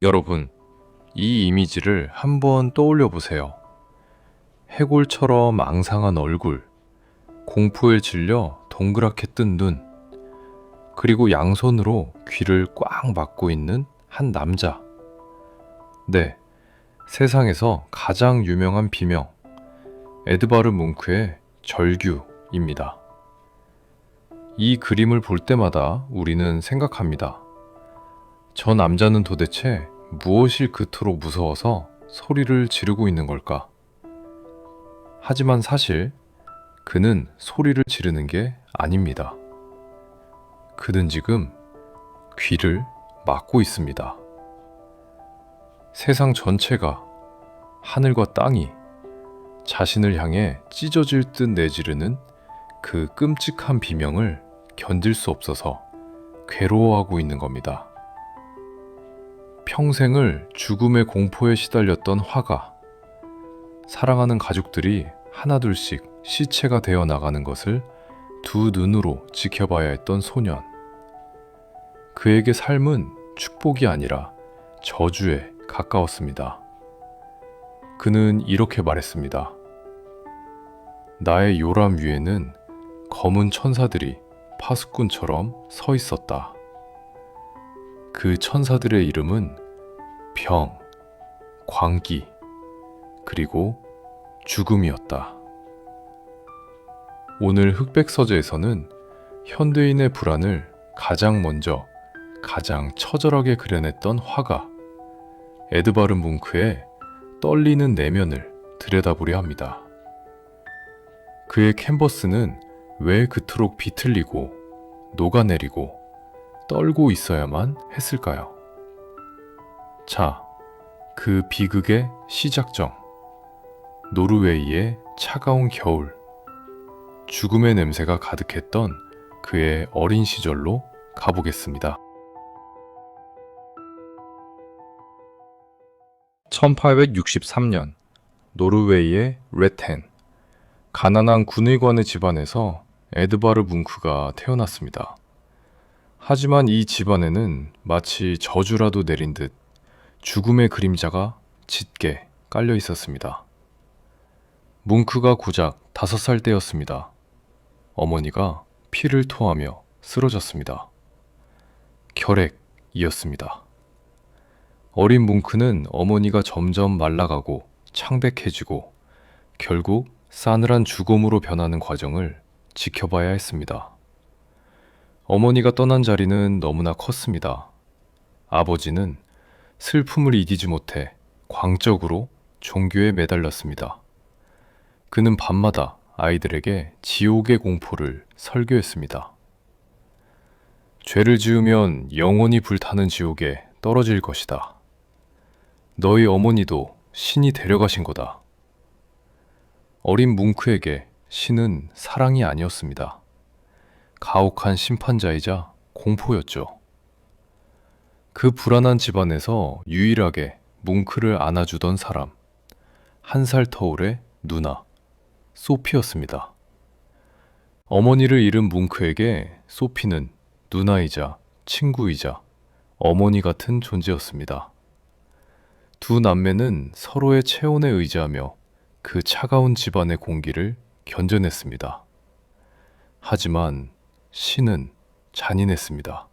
여러분, 이 이미지를 한번 떠올려 보세요. 해골처럼 앙상한 얼굴, 공포에 질려 동그랗게 뜬 눈, 그리고 양손으로 귀를 꽉 막고 있는 한 남자. 네, 세상에서 가장 유명한 비명, 에드바르 뭉크의 절규입니다. 이 그림을 볼 때마다 우리는 생각합니다. 저 남자는 도대체 무엇이 그토록 무서워서 소리를 지르고 있는 걸까? 하지만 사실 그는 소리를 지르는 게 아닙니다. 그는 지금 귀를 막고 있습니다. 세상 전체가, 하늘과 땅이 자신을 향해 찢어질 듯 내지르는 그 끔찍한 비명을 견딜 수 없어서 괴로워하고 있는 겁니다. 평생을 죽음의 공포에 시달렸던 화가, 사랑하는 가족들이 하나둘씩 시체가 되어 나가는 것을 두 눈으로 지켜봐야 했던 소년. 그에게 삶은 축복이 아니라 저주에 가까웠습니다. 그는 이렇게 말했습니다. 나의 요람 위에는 검은 천사들이 파수꾼처럼 서 있었다. 그 천사들의 이름은 병, 광기, 그리고 죽음이었다. 오늘 흑백 서재에서는 현대인의 불안을 가장 먼저, 가장 처절하게 그려냈던 화가 에드바르 뭉크의 떨리는 내면을 들여다보려 합니다. 그의 캔버스는 왜 그토록 비틀리고 녹아내리고 떨고 있어야만 했을까요? 자, 그 비극의 시작점, 노르웨이의 차가운 겨울, 죽음의 냄새가 가득했던 그의 어린 시절로 가보겠습니다. 1863년 노르웨이의 레텐, 가난한 군의관의 집안에서 에드바르 뭉크가 태어났습니다. 하지만 이 집안에는 마치 저주라도 내린 듯 죽음의 그림자가 짙게 깔려 있었습니다. 뭉크가 고작 5살 때였습니다. 어머니가 피를 토하며 쓰러졌습니다. 결핵이었습니다. 어린 뭉크는 어머니가 점점 말라가고 창백해지고 결국 싸늘한 죽음으로 변하는 과정을 지켜봐야 했습니다. 어머니가 떠난 자리는 너무나 컸습니다. 아버지는 슬픔을 이기지 못해 광적으로 종교에 매달렸습니다. 그는 밤마다 아이들에게 지옥의 공포를 설교했습니다. 죄를 지으면 영원히 불타는 지옥에 떨어질 것이다. 너희 어머니도 신이 데려가신 거다. 어린 뭉크에게 신은 사랑이 아니었습니다. 가혹한 심판자이자 공포였죠. 그 불안한 집안에서 유일하게 뭉크를 안아주던 사람, 1살 터울의 누나, 소피였습니다. 어머니를 잃은 뭉크에게 소피는 누나이자 친구이자 어머니 같은 존재였습니다. 두 남매는 서로의 체온에 의지하며 그 차가운 집안의 공기를 견뎌냈습니다. 하지만 신은 잔인했습니다.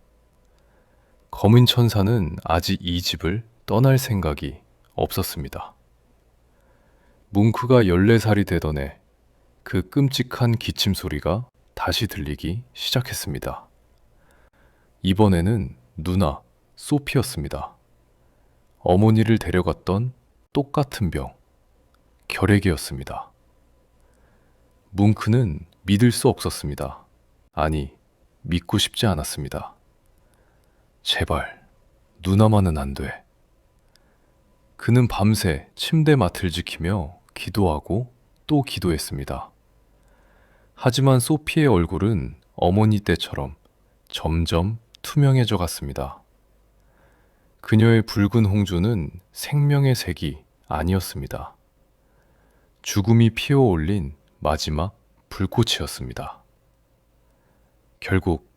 검은 천사는 아직 이 집을 떠날 생각이 없었습니다. 뭉크가 14살이 되던 해 그 끔찍한 기침 소리가 다시 들리기 시작했습니다. 이번에는 누나 소피였습니다. 어머니를 데려갔던 똑같은 병, 결핵이었습니다. 뭉크는 믿을 수 없었습니다. 아니, 믿고 싶지 않았습니다. 제발, 누나만은 안 돼. 그는 밤새 침대 맡을 지키며 기도하고 또 기도했습니다. 하지만 소피의 얼굴은 어머니 때처럼 점점 투명해져 갔습니다. 그녀의 붉은 홍조는 생명의 색이 아니었습니다. 죽음이 피어올린 마지막 불꽃이었습니다. 결국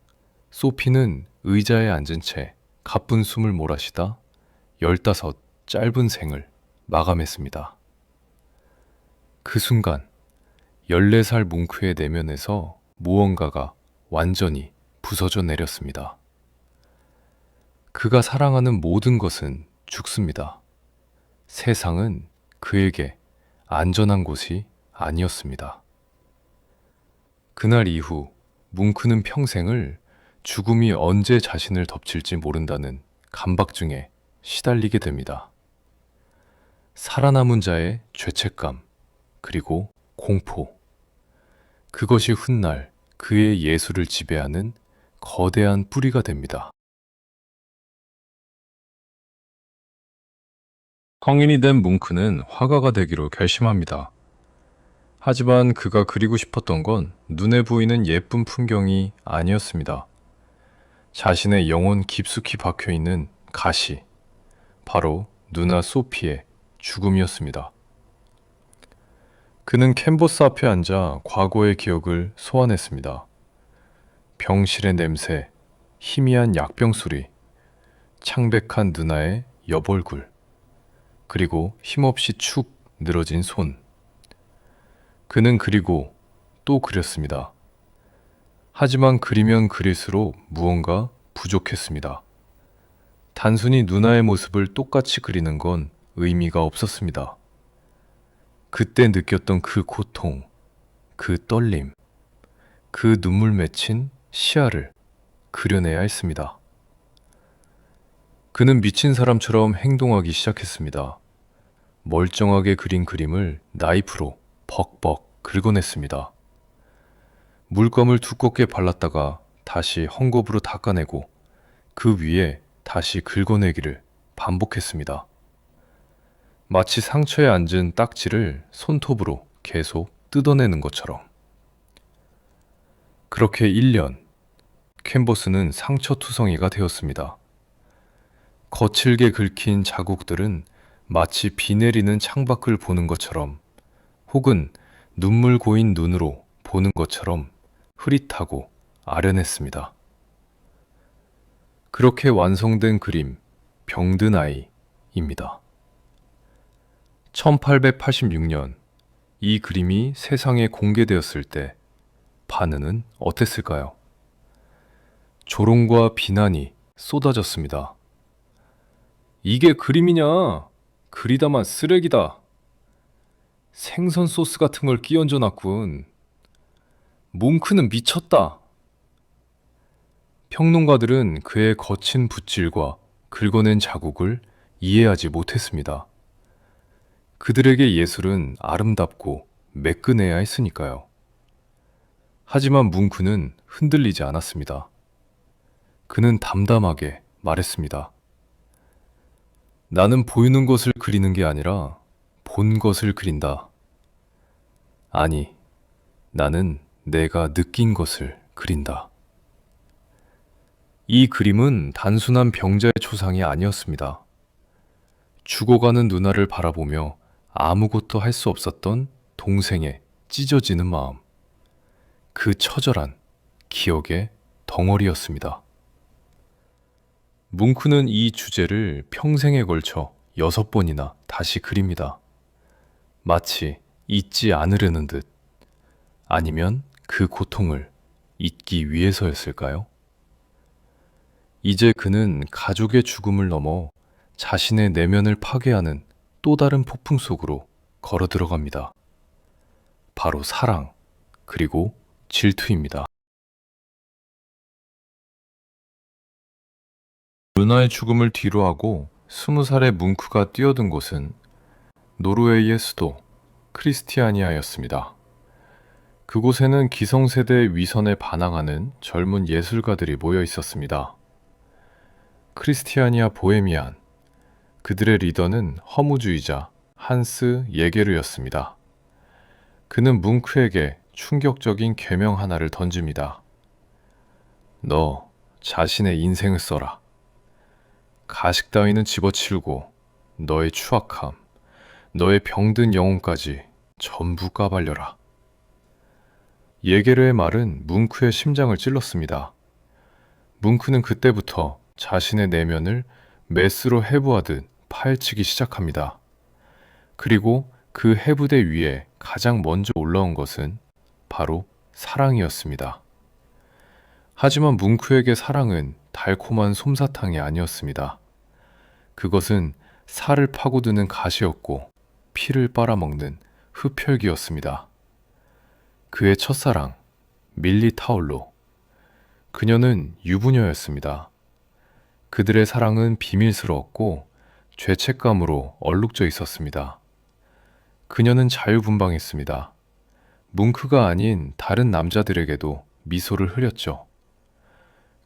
소피는 의자에 앉은 채 가쁜 숨을 몰아쉬다 15 짧은 생을 마감했습니다. 그 순간 14살 뭉크의 내면에서 무언가가 완전히 부서져 내렸습니다. 그가 사랑하는 모든 것은 죽습니다. 세상은 그에게 안전한 곳이 아니었습니다. 그날 이후 뭉크는 평생을 죽음이 언제 자신을 덮칠지 모른다는 감박증에 시달리게 됩니다. 살아남은 자의 죄책감, 그리고 공포. 그것이 훗날 그의 예술을 지배하는 거대한 뿌리가 됩니다. 성인이 된 뭉크는 화가가 되기로 결심합니다. 하지만 그가 그리고 싶었던 건 눈에 보이는 예쁜 풍경이 아니었습니다. 자신의 영혼 깊숙이 박혀있는 가시, 바로 누나 소피의 죽음이었습니다. 그는 캔버스 앞에 앉아 과거의 기억을 소환했습니다. 병실의 냄새, 희미한 약병 소리, 창백한 누나의 옆얼굴, 그리고 힘없이 축 늘어진 손. 그는 그리고 또 그렸습니다. 하지만 그리면 그릴수록 무언가 부족했습니다. 단순히 누나의 모습을 똑같이 그리는 건 의미가 없었습니다. 그때 느꼈던 그 고통, 그 떨림, 그 눈물 맺힌 시야를 그려내야 했습니다. 그는 미친 사람처럼 행동하기 시작했습니다. 멀쩡하게 그린 그림을 나이프로 벅벅 긁어냈습니다. 물감을 두껍게 발랐다가 다시 헝겊으로 닦아내고 그 위에 다시 긁어내기를 반복했습니다. 마치 상처에 앉은 딱지를 손톱으로 계속 뜯어내는 것처럼. 그렇게 1년, 캔버스는 상처투성이가 되었습니다. 거칠게 긁힌 자국들은 마치 비 내리는 창밖을 보는 것처럼 혹은 눈물 고인 눈으로 보는 것처럼 흐릿하고 아련했습니다. 그렇게 완성된 그림, 병든 아이입니다. 1886년 이 그림이 세상에 공개되었을 때 반응은 어땠을까요? 조롱과 비난이 쏟아졌습니다. 이게 그림이냐? 그리다만 쓰레기다. 생선 소스 같은 걸 끼얹어 놨군. 뭉크는 미쳤다. 평론가들은 그의 거친 붓질과 긁어낸 자국을 이해하지 못했습니다. 그들에게 예술은 아름답고 매끈해야 했으니까요. 하지만 뭉크는 흔들리지 않았습니다. 그는 담담하게 말했습니다. 나는 보이는 것을 그리는 게 아니라 본 것을 그린다. 아니, 나는 내가 느낀 것을 그린다. 이 그림은 단순한 병자의 초상이 아니었습니다. 죽어가는 누나를 바라보며 아무것도 할 수 없었던 동생의 찢어지는 마음. 그 처절한 기억의 덩어리였습니다. 뭉크는 이 주제를 평생에 걸쳐 6번이나 다시 그립니다. 마치 잊지 않으려는 듯, 아니면 그 고통을 잊기 위해서였을까요? 이제 그는 가족의 죽음을 넘어 자신의 내면을 파괴하는 또 다른 폭풍 속으로 걸어 들어갑니다. 바로 사랑, 그리고 질투입니다. 누나의 죽음을 뒤로하고 20살의 뭉크가 뛰어든 곳은 노르웨이의 수도 크리스티아니아였습니다. 그곳에는 기성세대의 위선에 반항하는 젊은 예술가들이 모여 있었습니다. 크리스티아니아 보헤미안, 그들의 리더는 허무주의자 한스 예게르였습니다. 그는 뭉크에게 충격적인 계명 하나를 던집니다. 너 자신의 인생을 써라. 가식 따위는 집어치우고 너의 추악함, 너의 병든 영혼까지 전부 까발려라. 예게르의 말은 뭉크의 심장을 찔렀습니다. 뭉크는 그때부터 자신의 내면을 메스로 해부하듯 파헤치기 시작합니다. 그리고 그 해부대 위에 가장 먼저 올라온 것은 바로 사랑이었습니다. 하지만 뭉크에게 사랑은 달콤한 솜사탕이 아니었습니다. 그것은 살을 파고드는 가시였고 피를 빨아먹는 흡혈귀였습니다. 그의 첫사랑, 밀리 타올로. 그녀는 유부녀였습니다. 그들의 사랑은 비밀스러웠고 죄책감으로 얼룩져 있었습니다. 그녀는 자유분방했습니다. 뭉크가 아닌 다른 남자들에게도 미소를 흐렸죠.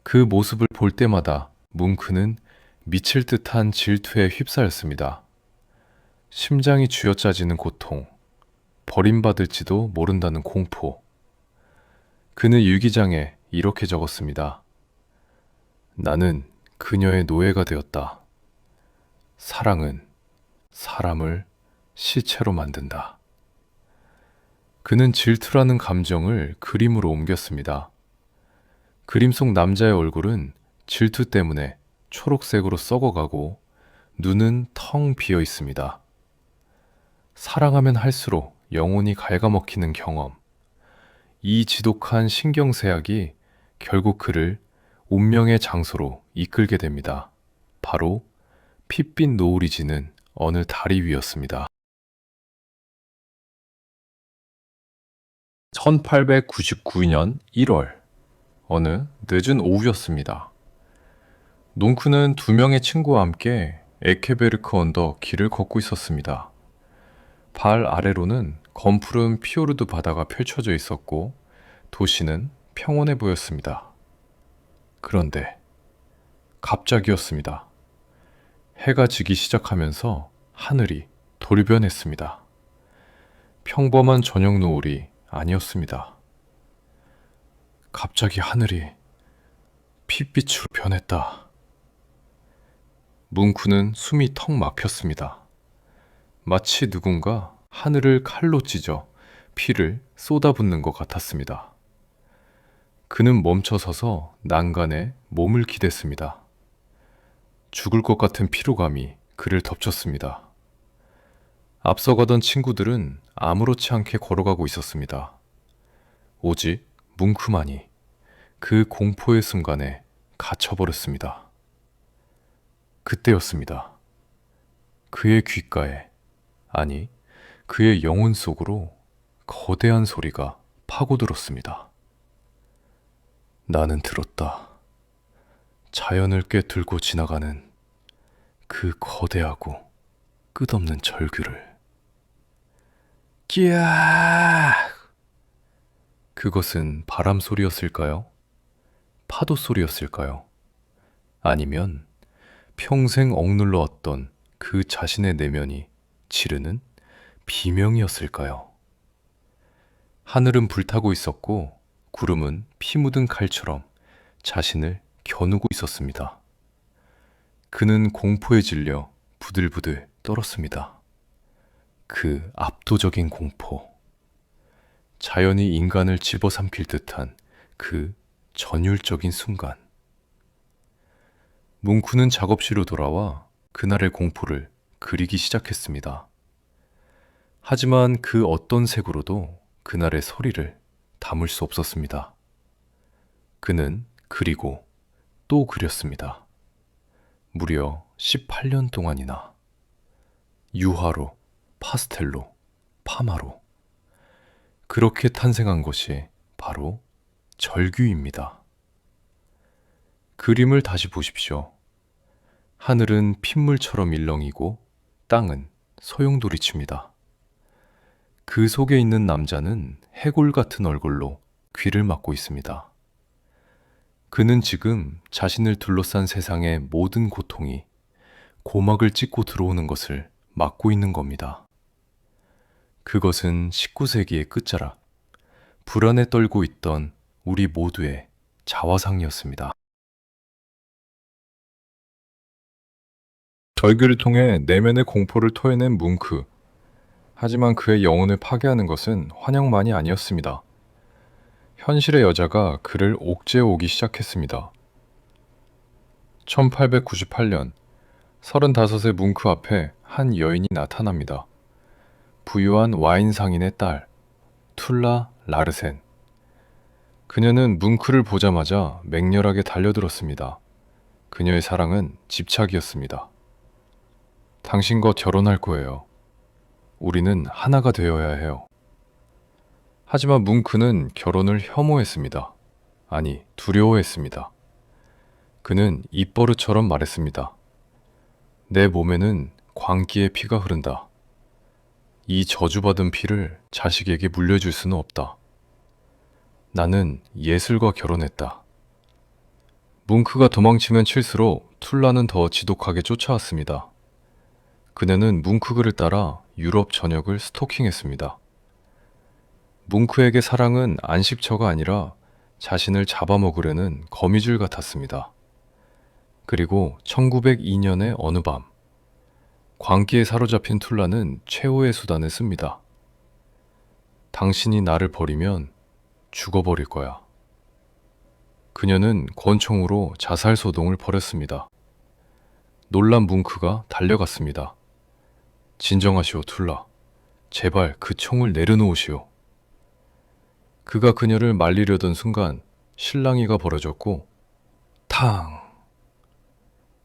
그 모습을 볼 때마다 뭉크는 미칠 듯한 질투에 휩싸였습니다. 심장이 쥐어짜지는 고통, 버림받을지도 모른다는 공포. 그는 일기장에 이렇게 적었습니다. 나는 그녀의 노예가 되었다. 사랑은 사람을 시체로 만든다. 그는 질투라는 감정을 그림으로 옮겼습니다. 그림 속 남자의 얼굴은 질투 때문에 초록색으로 썩어가고 눈은 텅 비어 있습니다. 사랑하면 할수록 영혼이 갉아먹히는 경험. 이 지독한 신경쇠약이 결국 그를 운명의 장소로 이끌게 됩니다. 바로 핏빛 노을이 지는 어느 다리 위였습니다. 1899년 1월, 어느 늦은 오후였습니다. 농쿠는 두 명의 친구와 함께 에케베르크 언덕 길을 걷고 있었습니다. 발 아래로는 검푸른 피오르드 바다가 펼쳐져 있었고 도시는 평온해 보였습니다. 그런데 갑자기였습니다. 해가 지기 시작하면서 하늘이 돌변했습니다. 평범한 저녁 노을이 아니었습니다. 갑자기 하늘이 핏빛으로 변했다. 뭉쿠는 숨이 턱 막혔습니다. 마치 누군가 하늘을 칼로 찢어 피를 쏟아붓는 것 같았습니다. 그는 멈춰서서 난간에 몸을 기댔습니다. 죽을 것 같은 피로감이 그를 덮쳤습니다. 앞서가던 친구들은 아무렇지 않게 걸어가고 있었습니다. 오직 뭉크만이 그 공포의 순간에 갇혀버렸습니다. 그때였습니다. 그의 귓가에, 아니, 그의 영혼 속으로 거대한 소리가 파고들었습니다. 나는 들었다. 자연을 꿰뚫고 지나가는 그 거대하고 끝없는 절규를. 끼야! 그것은 바람 소리였을까요? 파도 소리였을까요? 아니면 평생 억눌러 왔던 그 자신의 내면이 지르는 비명이었을까요? 하늘은 불타고 있었고 구름은 피 묻은 칼처럼 자신을 겨누고 있었습니다. 그는 공포에 질려 부들부들 떨었습니다. 그 압도적인 공포. 자연이 인간을 집어삼킬 듯한 그 전율적인 순간. 뭉쿠는 작업실로 돌아와 그날의 공포를 그리기 시작했습니다. 하지만 그 어떤 색으로도 그날의 소리를 담을 수 없었습니다. 그는 그리고 또 그렸습니다. 무려 18년 동안이나. 유화로, 파스텔로, 파마로. 그렇게 탄생한 것이 바로 절규입니다. 그림을 다시 보십시오. 하늘은 핏물처럼 일렁이고 땅은 소용돌이칩니다. 그 속에 있는 남자는 해골 같은 얼굴로 귀를 막고 있습니다. 그는 지금 자신을 둘러싼 세상의 모든 고통이 고막을 찢고 들어오는 것을 막고 있는 겁니다. 그것은 19세기의 끝자락, 불안에 떨고 있던 우리 모두의 자화상이었습니다. 절규를 통해 내면의 공포를 토해낸 뭉크. 하지만 그의 영혼을 파괴하는 것은 환영만이 아니었습니다. 현실의 여자가 그를 옥죄어 오기 시작했습니다. 1898년 35의 뭉크 앞에 한 여인이 나타납니다. 부유한 와인 상인의 딸, 툴라 라르센. 그녀는 뭉크를 보자마자 맹렬하게 달려들었습니다. 그녀의 사랑은 집착이었습니다. 당신과 결혼할 거예요. 우리는 하나가 되어야 해요. 하지만 뭉크는 결혼을 혐오했습니다. 아니, 두려워했습니다. 그는 입버릇처럼 말했습니다. 내 몸에는 광기의 피가 흐른다. 이 저주받은 피를 자식에게 물려줄 수는 없다. 나는 예술과 결혼했다. 뭉크가 도망치면 칠수록 툴라는 더 지독하게 쫓아왔습니다. 그녀는 뭉크 글을 따라 유럽 전역을 스토킹했습니다. 뭉크에게 사랑은 안식처가 아니라 자신을 잡아먹으려는 거미줄 같았습니다. 그리고 1902년의 어느 밤, 광기에 사로잡힌 툴라는 최후의 수단을 씁니다. 당신이 나를 버리면 죽어버릴 거야. 그녀는 권총으로 자살 소동을 벌였습니다. 놀란 뭉크가 달려갔습니다. 진정하시오, 툴라. 제발 그 총을 내려놓으시오. 그가 그녀를 말리려던 순간 실랑이가 벌어졌고 탕!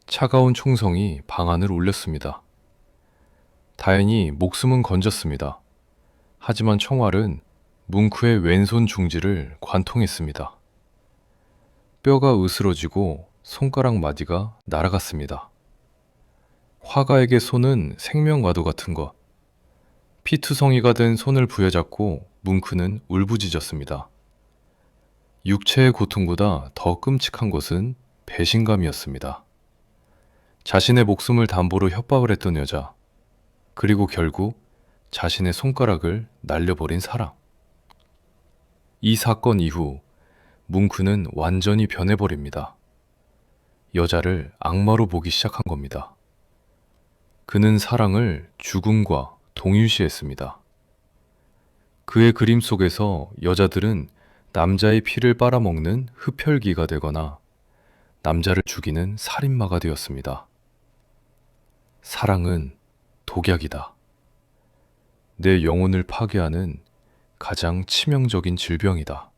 차가운 총성이 방안을 울렸습니다. 다행히 목숨은 건졌습니다. 하지만 총알은 뭉크의 왼손 중지를 관통했습니다. 뼈가 으스러지고 손가락 마디가 날아갔습니다. 화가에게 손은 생명과도 같은 것. 피투성이가 된 손을 부여잡고 뭉크는 울부짖었습니다. 육체의 고통보다 더 끔찍한 것은 배신감이었습니다. 자신의 목숨을 담보로 협박을 했던 여자, 그리고 결국 자신의 손가락을 날려버린 사랑. 이 사건 이후 뭉크는 완전히 변해버립니다. 여자를 악마로 보기 시작한 겁니다. 그는 사랑을 죽음과 동일시했습니다. 그의 그림 속에서 여자들은 남자의 피를 빨아먹는 흡혈귀가 되거나 남자를 죽이는 살인마가 되었습니다. 사랑은 독약이다. 내 영혼을 파괴하는 가장 치명적인 질병이다.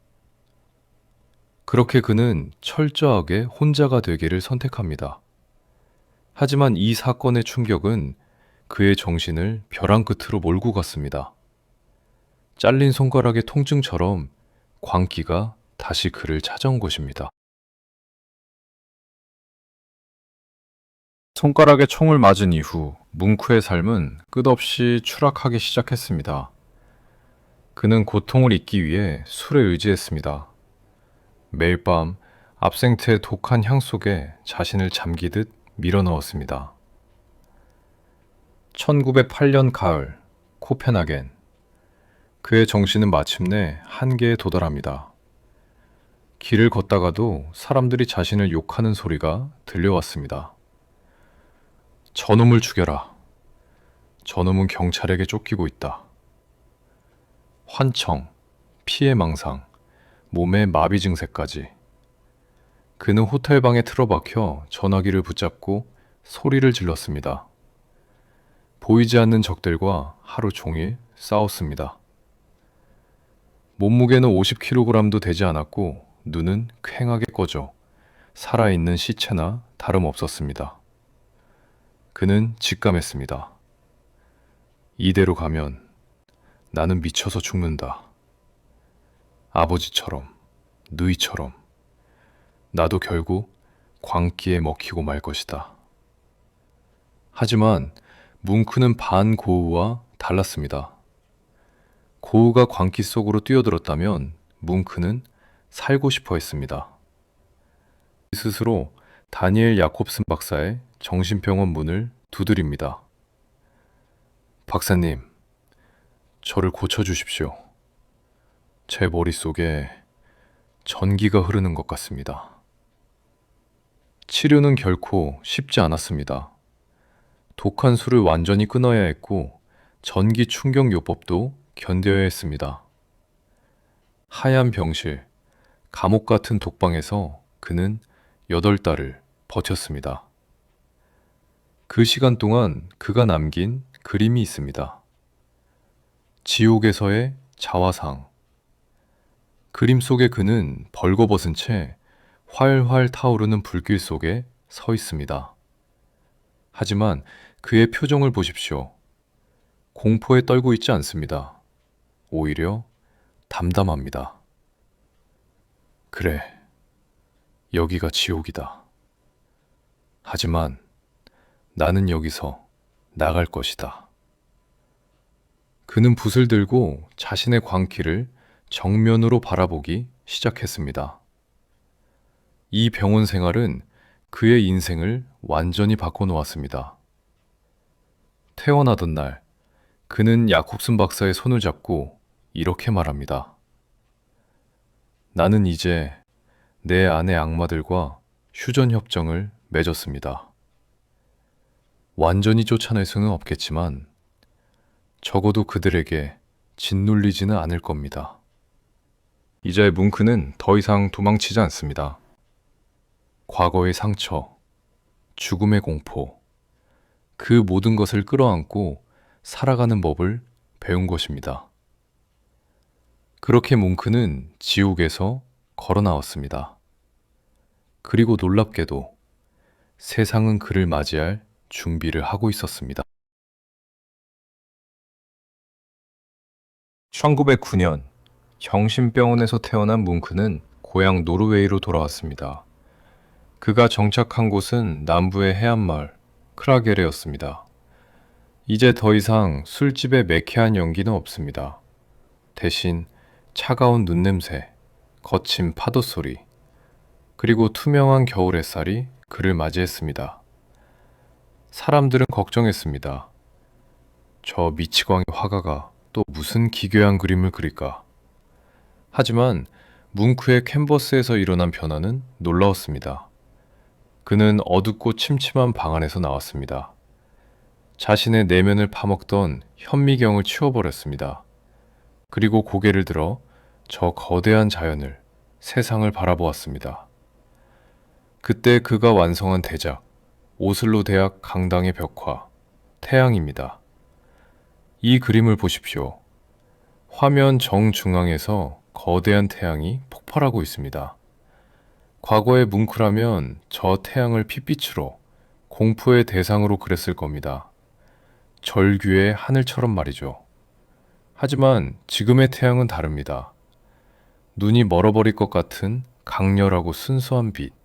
그렇게 그는 철저하게 혼자가 되기를 선택합니다. 하지만 이 사건의 충격은 그의 정신을 벼랑 끝으로 몰고 갔습니다. 잘린 손가락의 통증처럼 광기가 다시 그를 찾아온 것입니다. 손가락에 총을 맞은 이후 뭉크의 삶은 끝없이 추락하기 시작했습니다. 그는 고통을 잊기 위해 술에 의지했습니다. 매일 밤 압생트의 독한 향 속에 자신을 잠기듯 밀어넣었습니다. 1908년 가을, 코펜하겐. 그의 정신은 마침내 한계에 도달합니다. 길을 걷다가도 사람들이 자신을 욕하는 소리가 들려왔습니다. 저놈을 죽여라. 저놈은 경찰에게 쫓기고 있다. 환청, 피해망상, 몸에 마비 증세까지. 그는 호텔방에 틀어박혀 전화기를 붙잡고 소리를 질렀습니다. 보이지 않는 적들과 하루 종일 싸웠습니다. 몸무게는 50kg도 되지 않았고 눈은 퀭하게 꺼져 살아있는 시체나 다름없었습니다. 그는 직감했습니다. 이대로 가면 나는 미쳐서 죽는다. 아버지처럼, 누이처럼 나도 결국 광기에 먹히고 말 것이다. 하지만 뭉크는 반고우와 달랐습니다. 고우가 광기 속으로 뛰어들었다면 뭉크는 살고 싶어 했습니다. 스스로 다니엘 야콥슨 박사의 정신병원 문을 두드립니다. 박사님, 저를 고쳐주십시오. 제 머릿속에 전기가 흐르는 것 같습니다. 치료는 결코 쉽지 않았습니다. 독한 술을 완전히 끊어야 했고 전기 충격 요법도 견뎌야 했습니다. 하얀 병실, 감옥 같은 독방에서 그는 8달을 버텼습니다. 그 시간 동안 그가 남긴 그림이 있습니다. 지옥에서의 자화상. 그림 속의 그는 벌거벗은 채 활활 타오르는 불길 속에 서 있습니다. 하지만 그의 표정을 보십시오. 공포에 떨고 있지 않습니다. 오히려 담담합니다. 그래, 여기가 지옥이다. 하지만 나는 여기서 나갈 것이다. 그는 붓을 들고 자신의 광기를 정면으로 바라보기 시작했습니다. 이 병원 생활은 그의 인생을 완전히 바꿔놓았습니다. 태어나던 날, 그는 야콥슨 박사의 손을 잡고 이렇게 말합니다. 나는 이제 내 안의 악마들과 휴전 협정을 맺었습니다. 완전히 쫓아낼 수는 없겠지만 적어도 그들에게 짓눌리지는 않을 겁니다. 이제 뭉크는 더 이상 도망치지 않습니다. 과거의 상처, 죽음의 공포, 그 모든 것을 끌어안고 살아가는 법을 배운 것입니다. 그렇게 뭉크는 지옥에서 걸어 나왔습니다. 그리고 놀랍게도 세상은 그를 맞이할 준비를 하고 있었습니다. 1909년 정신병원에서 태어난 뭉크는 고향 노르웨이로 돌아왔습니다. 그가 정착한 곳은 남부의 해안마을 크라게레였습니다. 이제 더 이상 술집의 매캐한 연기는 없습니다. 대신 차가운 눈냄새, 거친 파도 소리, 그리고 투명한 겨울 햇살이 그를 맞이했습니다. 사람들은 걱정했습니다. 저 미치광이 화가가 또 무슨 기괴한 그림을 그릴까? 하지만 뭉크의 캔버스에서 일어난 변화는 놀라웠습니다. 그는 어둡고 침침한 방 안에서 나왔습니다. 자신의 내면을 파먹던 현미경을 치워버렸습니다. 그리고 고개를 들어 저 거대한 자연을, 세상을 바라보았습니다. 그때 그가 완성한 대작, 오슬로 대학 강당의 벽화, 태양입니다. 이 그림을 보십시오. 화면 정중앙에서 거대한 태양이 폭발하고 있습니다. 과거의 뭉크라면 저 태양을 핏빛으로 공포의 대상으로 그렸을 겁니다. 절규의 하늘처럼 말이죠. 하지만 지금의 태양은 다릅니다. 눈이 멀어버릴 것 같은 강렬하고 순수한 빛.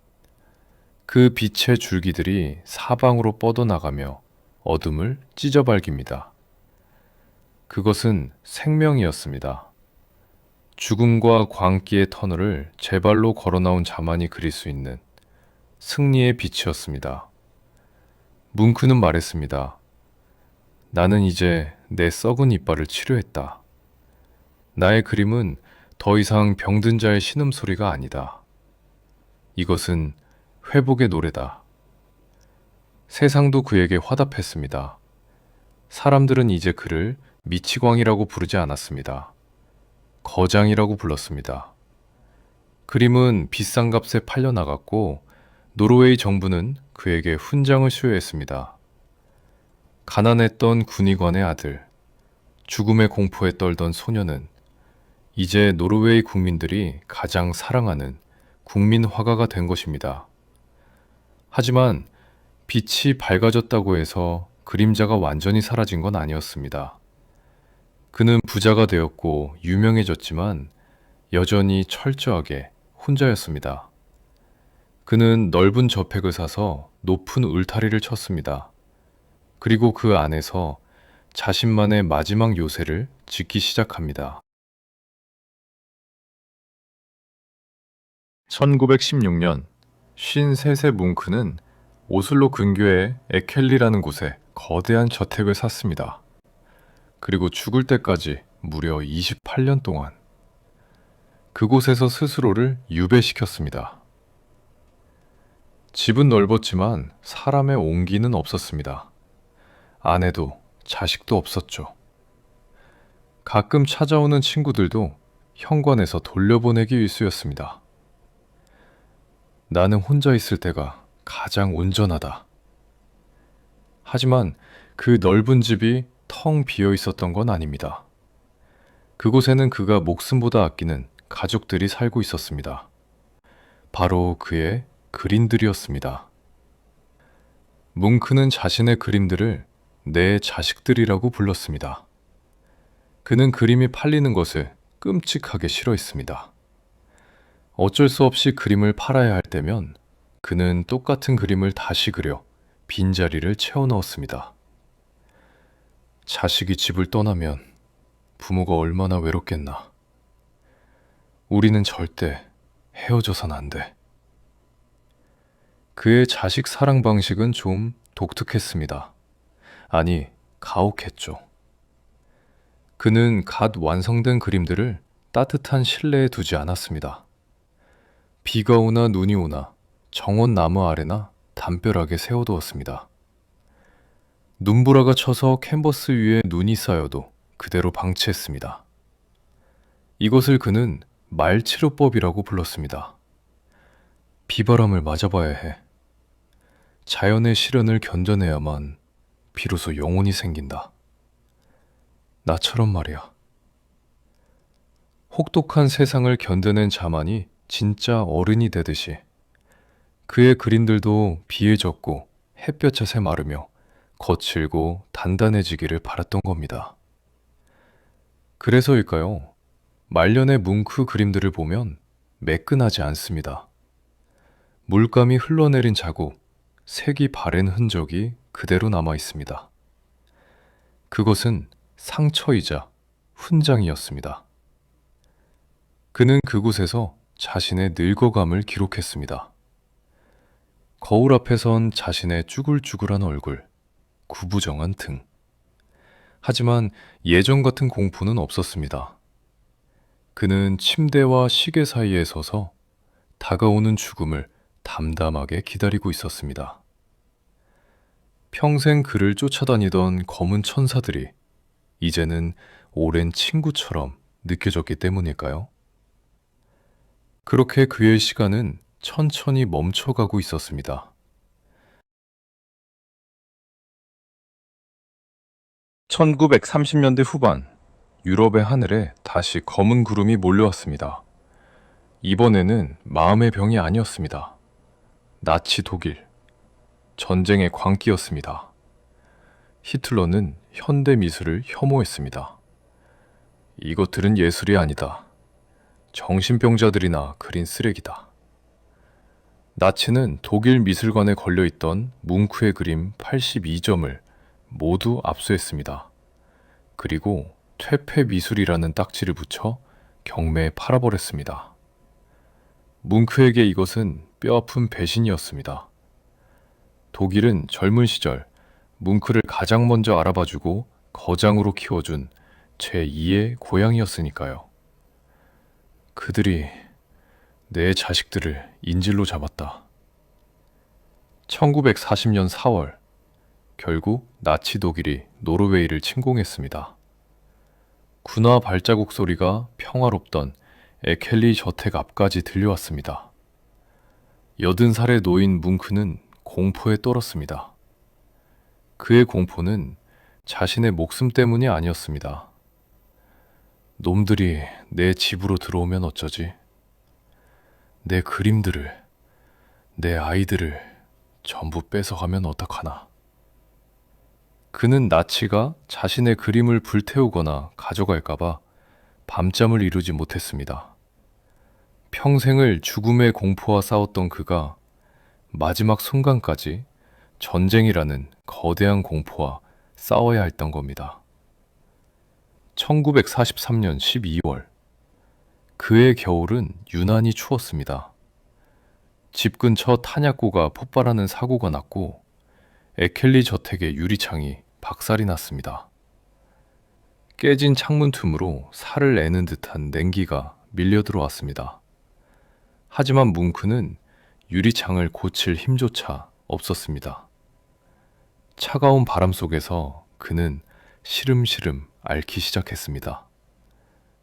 그 빛의 줄기들이 사방으로 뻗어나가며 어둠을 찢어발깁니다. 그것은 생명이었습니다. 죽음과 광기의 터널을 제 발로 걸어나온 자만이 그릴 수 있는 승리의 빛이었습니다. 뭉크는 말했습니다. 나는 이제 내 썩은 이빨을 치료했다. 나의 그림은 더 이상 병든 자의 신음소리가 아니다. 이것은 회복의 노래다. 세상도 그에게 화답했습니다. 사람들은 이제 그를 미치광이라고 부르지 않았습니다. 거장이라고 불렀습니다. 그림은 비싼 값에 팔려나갔고 노르웨이 정부는 그에게 훈장을 수여했습니다. 가난했던 군의관의 아들, 죽음의 공포에 떨던 소녀는 이제 노르웨이 국민들이 가장 사랑하는 국민 화가가 된 것입니다. 하지만 빛이 밝아졌다고 해서 그림자가 완전히 사라진 건 아니었습니다. 그는 부자가 되었고 유명해졌지만 여전히 철저하게 혼자였습니다. 그는 넓은 저택을 사서 높은 울타리를 쳤습니다. 그리고 그 안에서 자신만의 마지막 요새를 짓기 시작합니다. 1916년 53세 뭉크는 오슬로 근교의 에켈리라는 곳에 거대한 저택을 샀습니다. 그리고 죽을 때까지 무려 28년 동안 그곳에서 스스로를 유배시켰습니다. 집은 넓었지만 사람의 온기는 없었습니다. 아내도 자식도 없었죠. 가끔 찾아오는 친구들도 현관에서 돌려보내기 일쑤였습니다. 나는 혼자 있을 때가 가장 온전하다. 하지만 그 넓은 집이 텅 비어 있었던 건 아닙니다. 그곳에는 그가 목숨보다 아끼는 가족들이 살고 있었습니다. 바로 그의 그림들이었습니다. 뭉크는 자신의 그림들을 내 자식들이라고 불렀습니다. 그는 그림이 팔리는 것을 끔찍하게 싫어했습니다. 어쩔 수 없이 그림을 팔아야 할 때면 그는 똑같은 그림을 다시 그려 빈자리를 채워 넣었습니다. 자식이 집을 떠나면 부모가 얼마나 외롭겠나. 우리는 절대 헤어져선 안 돼. 그의 자식 사랑 방식은 좀 독특했습니다. 아니, 가혹했죠. 그는 갓 완성된 그림들을 따뜻한 실내에 두지 않았습니다. 비가 오나 눈이 오나 정원 나무 아래나 담벼락에 세워두었습니다. 눈보라가 쳐서 캔버스 위에 눈이 쌓여도 그대로 방치했습니다. 이것을 그는 말치료법이라고 불렀습니다. 비바람을 맞아봐야 해. 자연의 시련을 견뎌내야만 비로소 영혼이 생긴다. 나처럼 말이야. 혹독한 세상을 견뎌낸 자만이 진짜 어른이 되듯이 그의 그림들도 비에 젖고 햇볕에 마르며 거칠고 단단해지기를 바랐던 겁니다. 그래서일까요? 말년의 뭉크 그림들을 보면 매끈하지 않습니다. 물감이 흘러내린 자국, 색이 바랜 흔적이 그대로 남아 있습니다. 그것은 상처이자 훈장이었습니다. 그는 그곳에서 자신의 늙어감을 기록했습니다. 거울 앞에 선 자신의 쭈글쭈글한 얼굴, 구부정한 등. 하지만 예전 같은 공포는 없었습니다. 그는 침대와 시계 사이에 서서 다가오는 죽음을 담담하게 기다리고 있었습니다. 평생 그를 쫓아다니던 검은 천사들이 이제는 오랜 친구처럼 느껴졌기 때문일까요? 그렇게 그의 시간은 천천히 멈춰가고 있었습니다. 1930년대 후반, 유럽의 하늘에 다시 검은 구름이 몰려왔습니다. 이번에는 마음의 병이 아니었습니다. 나치 독일, 전쟁의 광기였습니다. 히틀러는 현대 미술을 혐오했습니다. 이것들은 예술이 아니다. 정신병자들이나 그린 쓰레기다. 나치는 독일 미술관에 걸려있던 뭉크의 그림 82점을 모두 압수했습니다. 그리고 퇴폐 미술이라는 딱지를 붙여 경매에 팔아버렸습니다. 뭉크에게 이것은 뼈아픈 배신이었습니다. 독일은 젊은 시절 뭉크를 가장 먼저 알아봐주고 거장으로 키워준 제2의 고향이었으니까요. 그들이 내 자식들을 인질로 잡았다. 1940년 4월, 결국 나치 독일이 노르웨이를 침공했습니다. 군화 발자국 소리가 평화롭던 에켈리 저택 앞까지 들려왔습니다. 80살의 노인 뭉크는 공포에 떨었습니다. 그의 공포는 자신의 목숨 때문이 아니었습니다. 놈들이 내 집으로 들어오면 어쩌지? 내 그림들을, 내 아이들을 전부 뺏어가면 어떡하나? 그는 나치가 자신의 그림을 불태우거나 가져갈까봐 밤잠을 이루지 못했습니다. 평생을 죽음의 공포와 싸웠던 그가 마지막 순간까지 전쟁이라는 거대한 공포와 싸워야 했던 겁니다. 1943년 12월, 그의 겨울은 유난히 추웠습니다. 집 근처 탄약고가 폭발하는 사고가 났고 에켈리 저택의 유리창이 박살이 났습니다. 깨진 창문 틈으로 살을 내는 듯한 냉기가 밀려 들어왔습니다. 하지만 뭉크는 유리창을 고칠 힘조차 없었습니다. 차가운 바람 속에서 그는 시름시름 앓기 시작했습니다.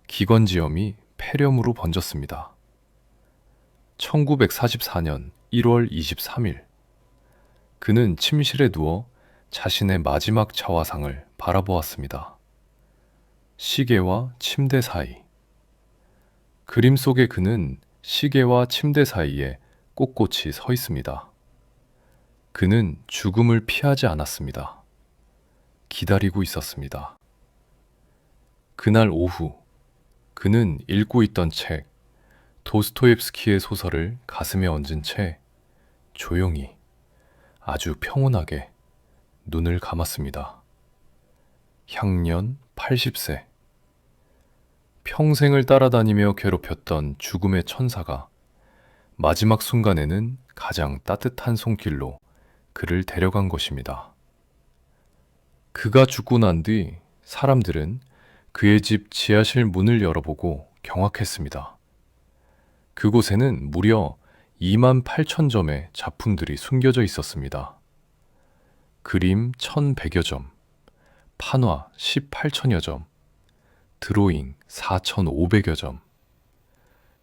기관지염이 폐렴으로 번졌습니다. 1944년 1월 23일, 그는 침실에 누워 자신의 마지막 자화상을 바라보았습니다. 시계와 침대 사이. 그림 속의 그는 시계와 침대 사이에 꼿꼿이 서 있습니다. 그는 죽음을 피하지 않았습니다. 기다리고 있었습니다. 그날 오후, 그는 읽고 있던 책, 도스토옙스키의 소설을 가슴에 얹은 채 조용히, 아주 평온하게 눈을 감았습니다. 향년 80세. 평생을 따라다니며 괴롭혔던 죽음의 천사가 마지막 순간에는 가장 따뜻한 손길로 그를 데려간 것입니다. 그가 죽고 난 뒤 사람들은 그의 집 지하실 문을 열어보고 경악했습니다. 그곳에는 무려 28,000점의 작품들이 숨겨져 있었습니다. 그림 1,100여 점, 판화 18,000여 점, 드로잉 4,500여 점.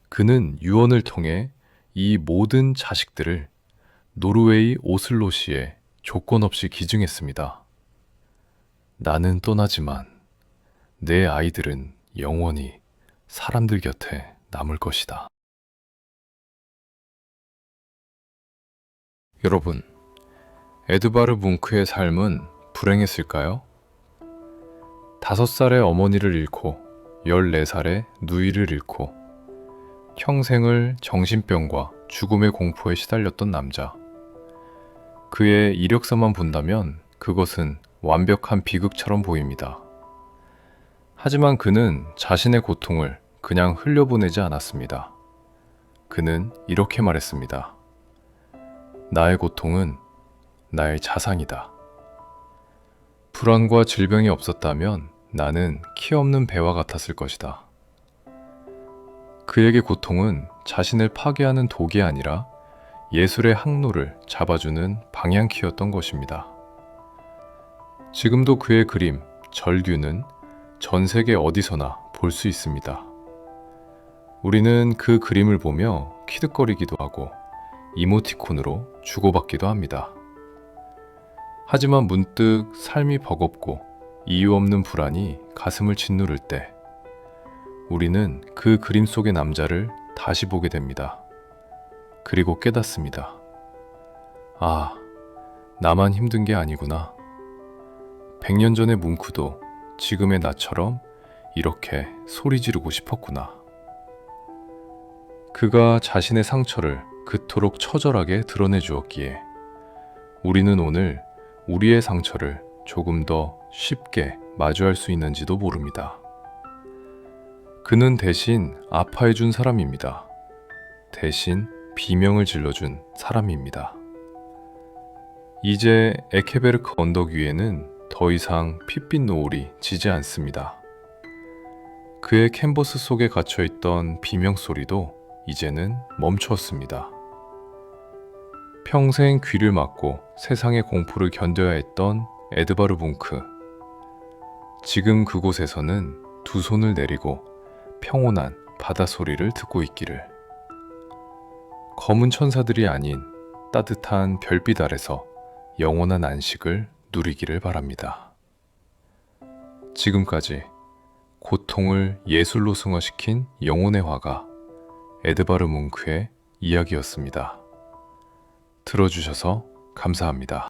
그는 유언을 통해 이 모든 자식들을 노르웨이 오슬로시에 조건 없이 기증했습니다. 나는 떠나지만 내 아이들은 영원히 사람들 곁에 남을 것이다. 여러분, 에드바르 뭉크의 삶은 불행했을까요? 5살의 어머니를 잃고 14살의 누이를 잃고 평생을 정신병과 죽음의 공포에 시달렸던 남자. 그의 이력서만 본다면 그것은 완벽한 비극처럼 보입니다. 하지만 그는 자신의 고통을 그냥 흘려보내지 않았습니다. 그는 이렇게 말했습니다. 나의 고통은 나의 자산이다. 불안과 질병이 없었다면 나는 키 없는 배와 같았을 것이다. 그에게 고통은 자신을 파괴하는 독이 아니라 예술의 항로를 잡아주는 방향키였던 것입니다. 지금도 그의 그림, 절규는 전 세계 어디서나 볼 수 있습니다. 우리는 그 그림을 보며 키득거리기도 하고 이모티콘으로 주고받기도 합니다. 하지만 문득 삶이 버겁고 이유 없는 불안이 가슴을 짓누를 때 우리는 그 그림 속의 남자를 다시 보게 됩니다. 그리고 깨닫습니다. 아, 나만 힘든 게 아니구나. 100년 전의 뭉크도 지금의 나처럼 이렇게 소리 지르고 싶었구나. 그가 자신의 상처를 그토록 처절하게 드러내 주었기에 우리는 오늘 우리의 상처를 조금 더 쉽게 마주할 수 있는지도 모릅니다. 그는 대신 아파해준 사람입니다. 대신 비명을 질러준 사람입니다. 이제 에케베르크 언덕 위에는 더 이상 핏빛 노을이 지지 않습니다. 그의 캔버스 속에 갇혀있던 비명 소리도 이제는 멈추었습니다. 평생 귀를 막고 세상의 공포를 견뎌야 했던 에드바르 뭉크. 지금 그곳에서는 두 손을 내리고 평온한 바다 소리를 듣고 있기를. 검은 천사들이 아닌 따뜻한 별빛 아래서 영원한 안식을 누리기를 바랍니다. 지금까지 고통을 예술로 승화시킨 영혼의 화가 에드바르 뭉크의 이야기였습니다. 들어주셔서 감사합니다.